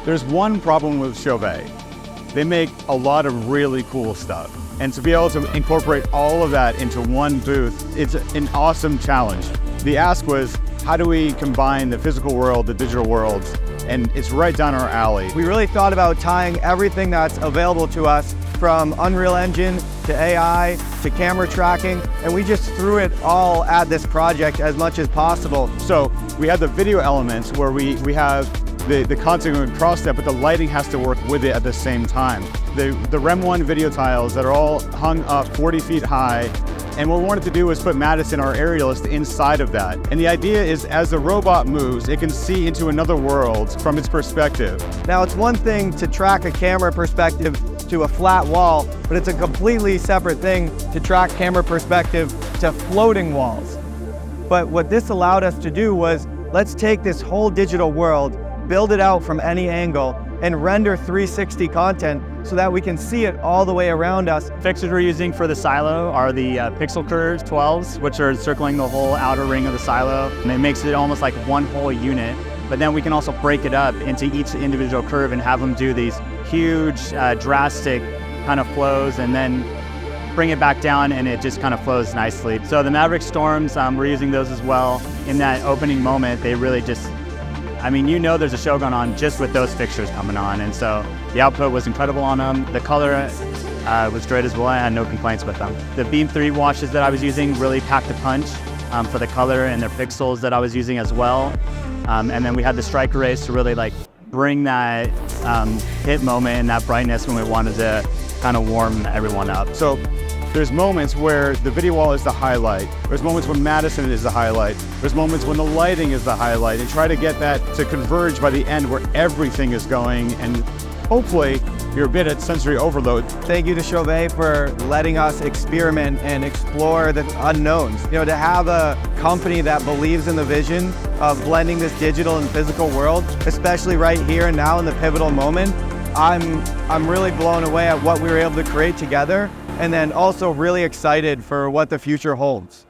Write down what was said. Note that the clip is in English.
There's one problem with CHAUVET. They make a lot of really cool stuff. And to be able to incorporate all of that into one booth, it's an awesome challenge. The ask was, how do we combine the physical world, the digital worlds? And it's right down our alley. We really thought about tying everything that's available to us, from Unreal Engine to AI to camera tracking, and we just threw it all at this project as much as possible. So we have the video elements where we have the content going across that, but the lighting has to work with it at the same time. The REM 1 video tiles that are all hung up 40 feet high, and what we wanted to do was put Madison, our aerialist, inside of that. And the idea is, as the robot moves, it can see into another world from its perspective. Now, it's one thing to track a camera perspective to a flat wall, but it's a completely separate thing to track camera perspective to floating walls. But what this allowed us to do was, let's take this whole digital world, build it out from any angle, and render 360 content so that we can see it all the way around us. Fixtures we're using for the silo are the PXL Curve 12s, which are encircling the whole outer ring of the silo. And it makes it almost like one whole unit. But then we can also break it up into each individual curve and have them do these huge, drastic kind of flows, and then bring it back down, and it just kind of flows nicely. So the Maverick Storms, we're using those as well. In that opening moment, they really just, I mean, you know there's a show going on just with those fixtures coming on, and so the output was incredible on them. The color was great as well. I had no complaints with them. The Beam 3 washes that I was using really packed a punch for the color, and their pixels that I was using as well. And then we had the strike arrays to really like bring that hit moment and that brightness when we wanted to kind of warm everyone up. So there's moments where the video wall is the highlight. There's moments when Madison is the highlight. There's moments when the lighting is the highlight, and try to get that to converge by the end where everything is going, and hopefully you're a bit at sensory overload. Thank you to CHAUVET for letting us experiment and explore the unknowns. You know, to have a company that believes in the vision of blending this digital and physical world, especially right here and now in the pivotal moment, I'm really blown away at what we were able to create together, and then also really excited for what the future holds.